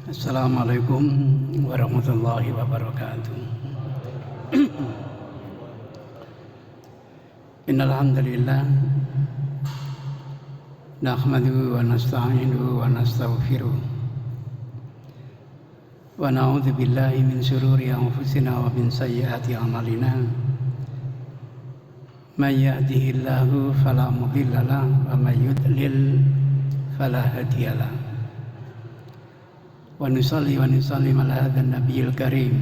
Assalamualaikum warahmatullahi wabarakatuh. Innal hamdalillah nahmaduhu wa nasta'inuhu wa nastaghfiruh wa na'udzu billahi min shururi anfusina wa min sayyiati a'malina. May yahdihillahu fala mudilla lahu wa may yudlil fala hadiya lahu. Wa nusalli wa nusallim ala hadzal nabiyil karim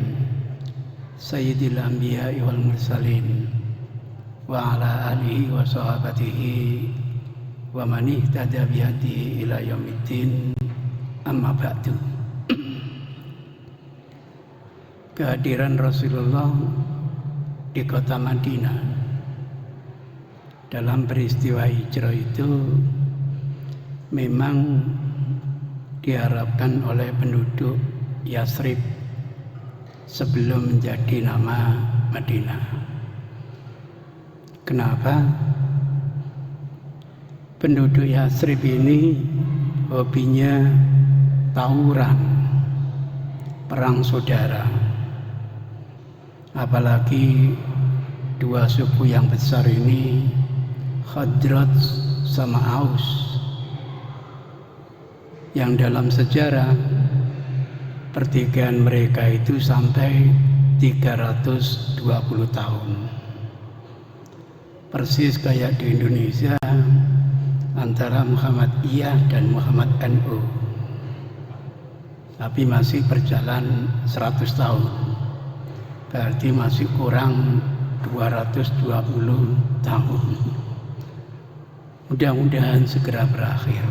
sayyidil anbiya'i wal mursalin wa ala alihi wa sahabatihi wa man ihtada bihadihi ila yaumiddin, amma ba'du. Kehadiran Rasulullah di kota Madinah dalam peristiwa hijrah itu memang diharapkan oleh penduduk Yathrib sebelum menjadi nama Madinah. Kenapa? Penduduk Yathrib ini hobinya tawuran, perang saudara. Apalagi dua suku yang besar ini, Khadraj sama Aus, yang dalam sejarah pertikaian mereka itu sampai 320 tahun. Persis kayak di Indonesia antara Muhammadiyah dan Muhammad NU. Tapi masih berjalan 100 tahun. Berarti masih kurang 220 tahun. Mudah-mudahan segera berakhir.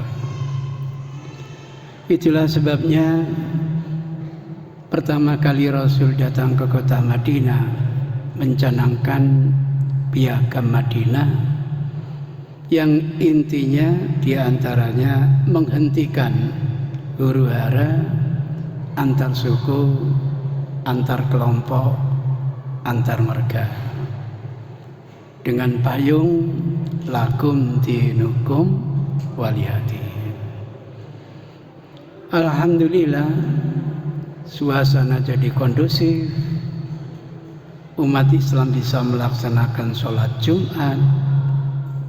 Itulah sebabnya pertama kali Rasul datang ke kota Madinah mencanangkan piagam Madinah yang intinya diantaranya menghentikan huru-hara antar suku, antar kelompok, antar marga dengan payung lakum dinukum waliyati. Alhamdulillah, suasana jadi kondusif. Umat Islam bisa melaksanakan sholat Jumat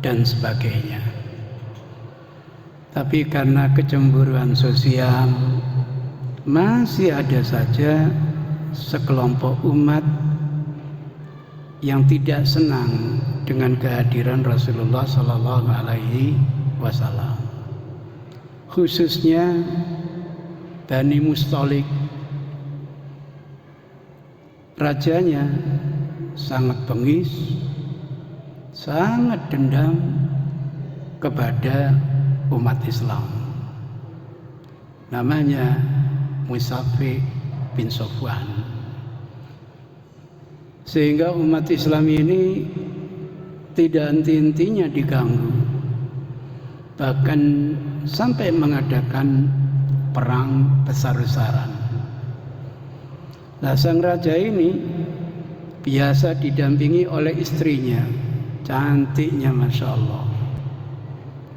dan sebagainya. Tapi karena kecemburuan sosial, masih ada saja sekelompok umat yang tidak senang dengan kehadiran Rasulullah Sallallahu Alaihi Wasallam. Khususnya Bani Mustalik, rajanya sangat bengis, sangat dendam kepada umat Islam. Namanya Musafi bin Sofwan. Sehingga umat Islam ini tidak henti-hentinya diganggu, bahkan sampai mengadakan perang besar-besaran. Nah, sang raja ini biasa didampingi oleh istrinya, cantiknya Masya Allah,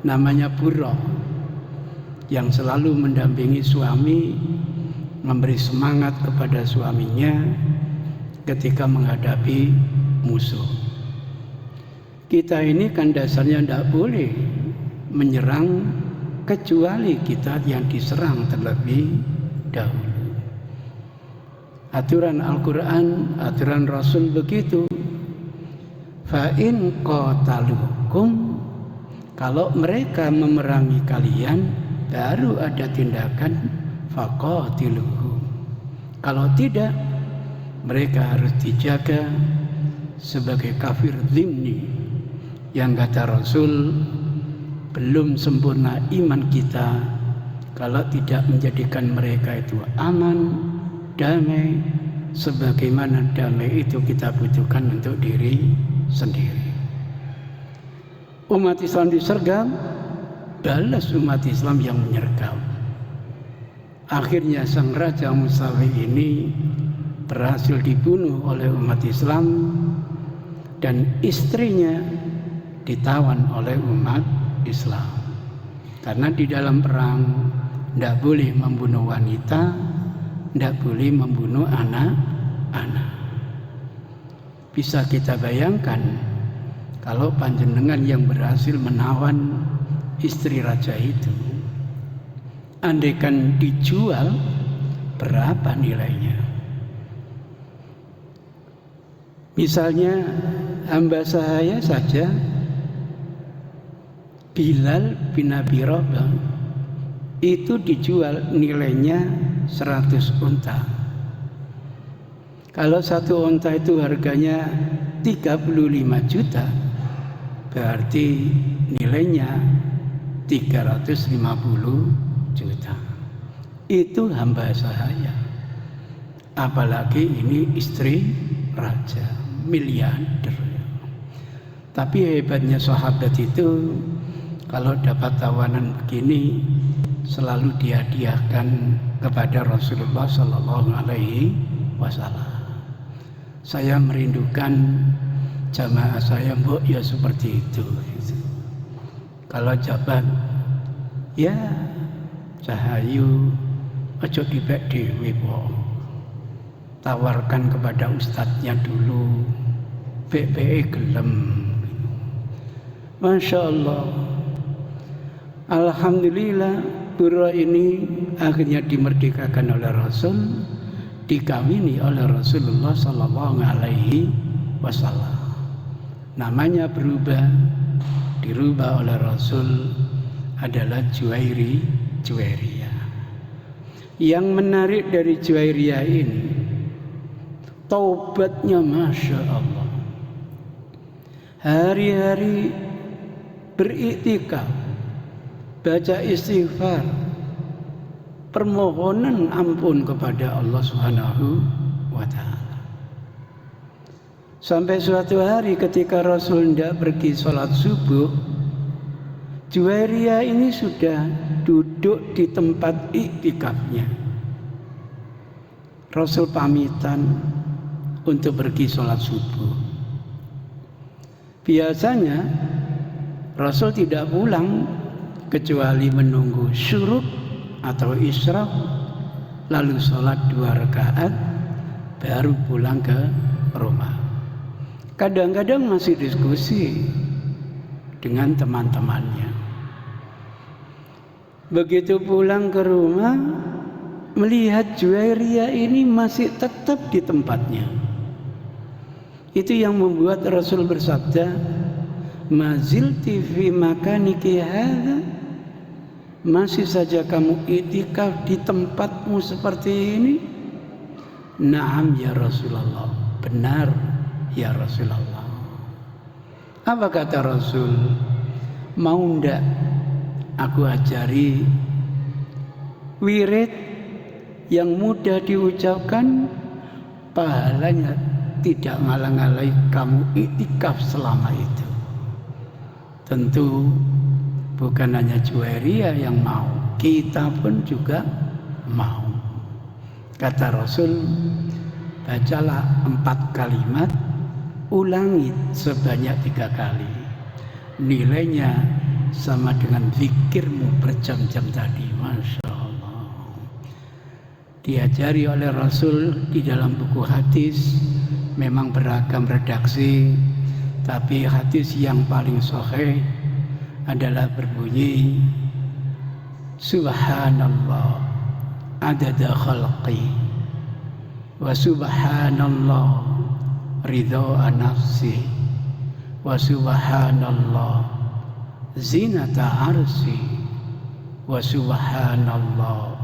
namanya Burrah, yang selalu mendampingi suami, memberi semangat kepada suaminya ketika menghadapi musuh. Kita ini kan dasarnya tidak boleh menyerang kecuali kita yang diserang terlebih dahulu. Aturan Al-Quran, aturan Rasul begitu. Fa'in qatalukum, kalau mereka memerangi kalian, baru ada tindakan faqatiluhu. Kalau tidak, mereka harus dijaga sebagai kafir dhimmi, yang kata Rasul, belum sempurna iman kita kalau tidak menjadikan mereka itu aman, damai, sebagaimana damai itu kita butuhkan untuk diri sendiri. Umat Islam disergap, balas umat Islam yang menyergap. Akhirnya sang Raja Musawi ini berhasil dibunuh oleh umat Islam dan istrinya ditawan oleh umat Islam. Karena di dalam perang tidak boleh membunuh wanita, tidak boleh membunuh anak-anak. Bisa kita bayangkan kalau panjenengan yang berhasil menawan istri raja itu, andaikan dijual, berapa nilainya? Misalnya hamba sahaya saja, Bilal bin Abi Rabah, itu dijual nilainya 100 unta. Kalau satu unta itu harganya 35 juta, berarti nilainya 350 juta. Itu hamba sahaya. Apalagi ini istri raja, miliarder. Tapi hebatnya sahabat itu, kalau dapat tawanan begini selalu dihadiahkan kepada Rasulullah Sallallahu Alaihi Wasallam. Saya merindukan jamaah saya, mbok ya seperti itu. Kalau jabat, ya cahayu, ojo dibek dewe po. Tawarkan kepada ustadznya dulu, bek gelem. Masya Allah, alhamdulillah, Bura ini akhirnya dimerdekakan oleh Rasul, dikawini oleh Rasulullah Sallallahu Alaihi Wasallam. Namanya berubah, dirubah oleh Rasul, adalah Juwairiyah. Yang menarik dari Juwairiyah ini, taubatnya Masya Allah. Hari-hari beriktikaf, baca istighfar, permohonan ampun kepada Allah Subhanahu wa Ta'ala. Sampai suatu hari ketika Rasul tidak pergi sholat subuh, Juwairiyah ini sudah duduk di tempat iktikafnya. Rasul pamitan untuk pergi sholat subuh. Biasanya Rasul tidak pulang kecuali menunggu syuruk atau isyraq, lalu sholat 2 rakaat baru pulang ke rumah. Kadang-kadang masih diskusi dengan teman-temannya. Begitu pulang ke rumah, melihat Juwairiyah ini masih tetap di tempatnya. Itu yang membuat Rasul bersabda, mazilti fi makaniki hadza, masih saja kamu iktikaf di tempatmu seperti ini? Naam ya Rasulullah, benar ya Rasulullah. Apa kata Rasul? Mau ndak aku ajari wirid yang mudah diucapkan, pahalanya tidak ngalang-alai kamu iktikaf selama itu. Tentu bukan hanya Juwairiyah yang mau, kita pun juga mau. Kata Rasul, bacalah 4 kalimat, ulangi sebanyak 3 kali. Nilainya sama dengan zikirmu berjam-jam tadi. Masya Allah. Diajari oleh Rasul di dalam buku hadis, memang beragam redaksi, tapi hadis yang paling sahih adalah berbunyi, Subhanallah adada khalqi wa subhanallah ridha nafsi wa subhanallah zinata arsi wa subhanallah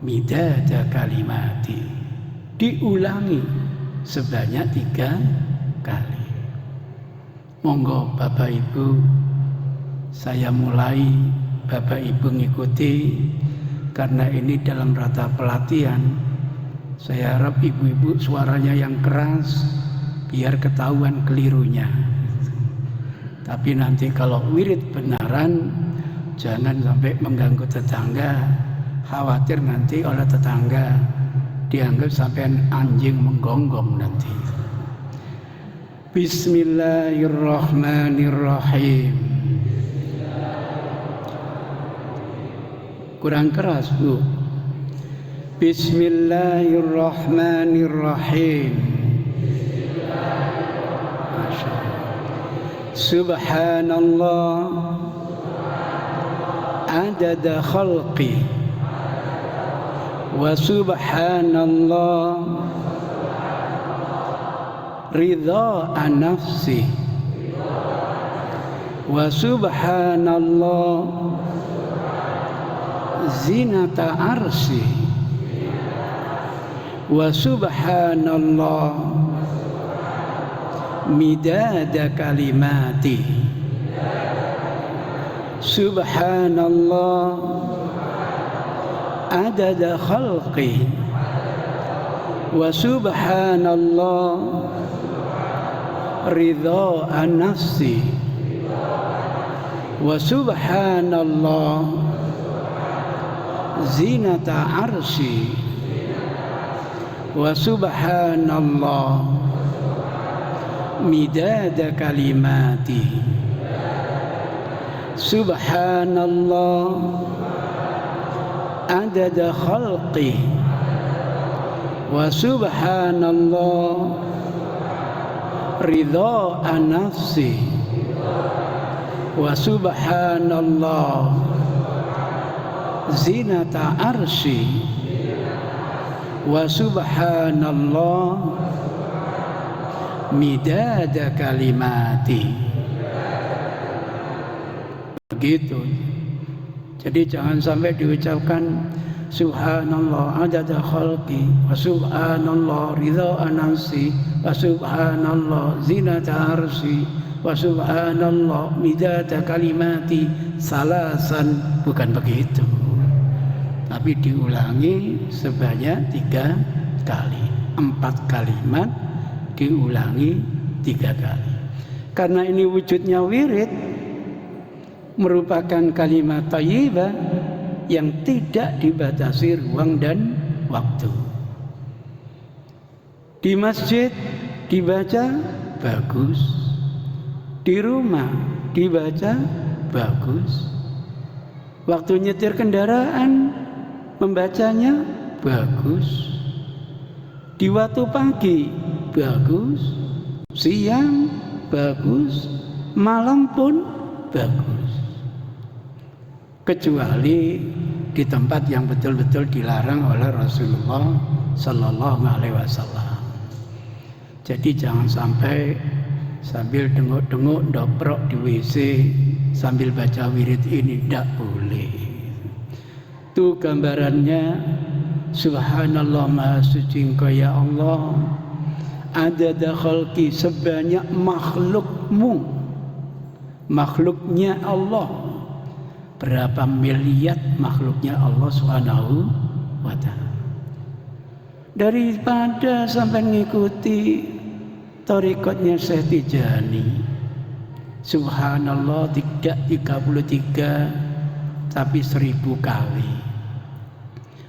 midada kalimati. Diulangi sebanyak 3 kali. Monggo Bapak Ibu, saya mulai, Bapak Ibu ngikuti, karena ini dalam rangka pelatihan. Saya harap ibu-ibu suaranya yang keras biar ketahuan kelirunya. Tapi nanti kalau wirid benaran, jangan sampai mengganggu tetangga. Khawatir nanti oleh tetangga dianggap sampai anjing menggonggong nanti. Bismillahirrahmanirrahim. kurang keras Bu. Bismillahirrahmanirrahim. Subhanallah adada khalqi wa subhanallah ridha nafsi wa subhanallah zinata arsy wa subhanallah midada kalimati subhanallah adada khalqi wa subhanallah ridha nafsi wa subhanallah zinata arsy wa subhanallah midada kalimati subhanallah adada khalqi wa subhanallah ridha nafsi wa subhanallah zinata arsy wa subhanallah midada kalimati. Begitu. Jadi jangan sampai diucapkan subhanallah adada khalqi wa subhanallah ridha nafsi wa subhanallah zinata arsy wa subhanallah midada kalimati salasan, bukan begitu. Tapi diulangi sebanyak 3 kali. 4 kalimat diulangi 3 kali. Karena ini wujudnya wirid, merupakan kalimat thayyibah yang tidak dibatasi ruang dan waktu. Di masjid dibaca bagus, di rumah dibaca bagus, waktu nyetir kendaraan membacanya bagus, di waktu pagi bagus, siang bagus, malam pun bagus, kecuali di tempat yang betul-betul dilarang oleh Rasulullah Sallallahu Alaihi Wasallam. Jadi jangan sampai sambil denguk-denguk doprok di WC sambil baca wirid ini, tidak boleh. Itu gambarannya. Subhanallah, maha suci Engkau ya Allah, adada khalqi, sebanyak makhlukmu, makhluknya Allah. Berapa miliar makhluknya Allah Subhanahu wa ta'ala. Daripada sampai mengikuti thariqatnya Syekh Tijani, subhanallah tidak 33 tapi 1000 kali,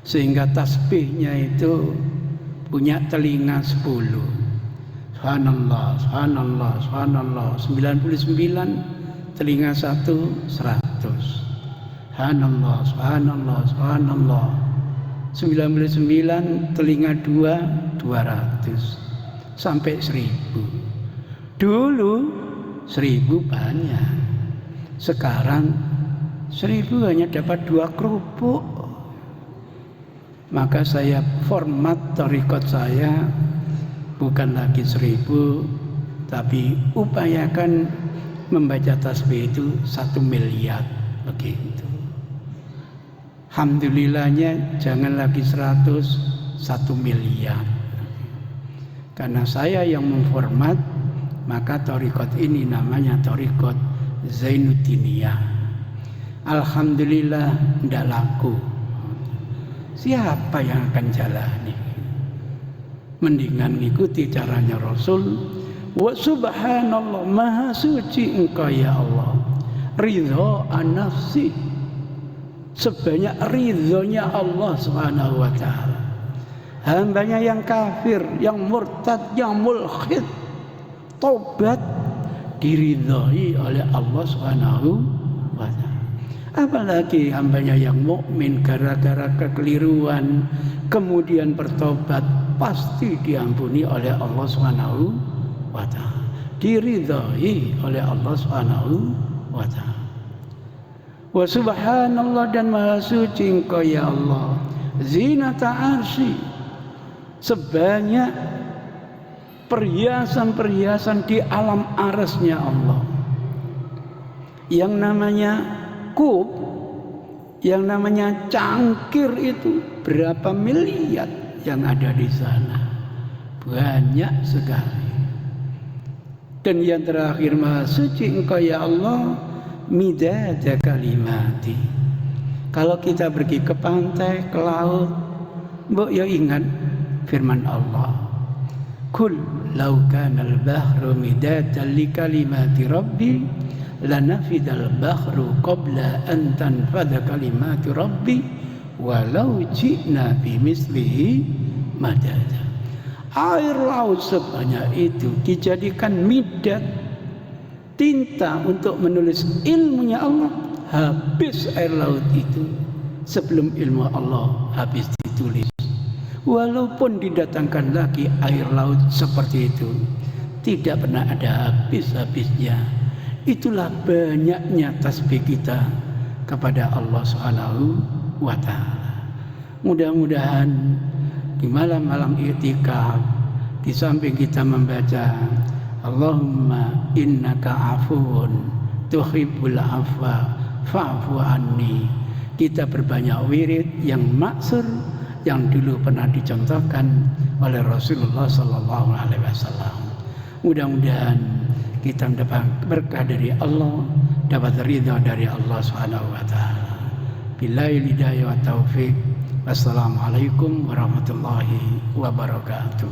sehingga tasbihnya itu punya telinga 10. Subhanallah, subhanallah, subhanallah 99, telinga 1 100. Subhanallah, subhanallah, subhanallah 99, telinga 2 200 sampai 1000. Dulu 1000 banyak, sekarang 1000 hanya dapat 2 kerupuk. Maka saya format thariqat saya bukan lagi 1000, tapi upayakan membaca tasbih itu 1 miliar begitu. Alhamdulillahnya jangan lagi 100, 1 miliar. Karena saya yang memformat, maka thariqat ini namanya thariqat Zainuddiniyah. Alhamdulillah tidak laku. Siapa yang akan jalani? Mendingan ngikuti caranya Rasul. Wa subhanallah, maha suci Engkau ya Allah, ridha nafsi, sebanyak ridhonya Allah Subhanahu wa ta'ala. Hambanya yang kafir, yang murtad, yang mulhid, tobat, diridhai oleh Allah Subhanahu wa ta'ala. Apalagi hambanya yang mukmin gara-gara kekeliruan kemudian bertobat, pasti diampuni oleh Allah Subhanahu wa ta'ala, diridhai oleh Allah Subhanahu wa ta'ala. Wa subhanallah, dan maha suci Engkau ya Allah, zinata arsy, sebanyak perhiasan-perhiasan di alam arsy-Nya Allah. Yang namanya kub, yang namanya cangkir itu berapa miliar yang ada di sana, banyak sekali. Dan yang terakhir, maha suci Engkau ya Allah, midada kalimati. Kalau kita pergi ke pantai, ke laut, mbok ya ingat firman Allah, kul law kana al-bahru midatan li kalimati rabbi lanafidal bahru qabla an tanfada kalimati rabbi walau ji'na bimislihi madada. Air laut sebanyak itu dijadikan midat, tinta untuk menulis ilmunya Allah. Habis air laut itu sebelum ilmu Allah habis ditulis. Walaupun didatangkan lagi air laut seperti itu, tidak pernah ada habis-habisnya. Itulah banyaknya tasbih kita kepada Allah Subhanahu wa ta'ala. Mudah-mudahan di malam-malam i'tikaf, di samping kita membaca Allahumma innaka afuwun tuhibbul afwa fa'fu anni, kita berbanyak wirid yang maksur yang dulu pernah dicontohkan oleh Rasulullah sallallahu alaihi wasallam. Mudah-mudahan kita mendapat berkah dari Allah, dapat ridha dari Allah Subhanahu wa taala. Billahi hidayah wa taufik. Wassalamualaikum warahmatullahi wabarakatuh.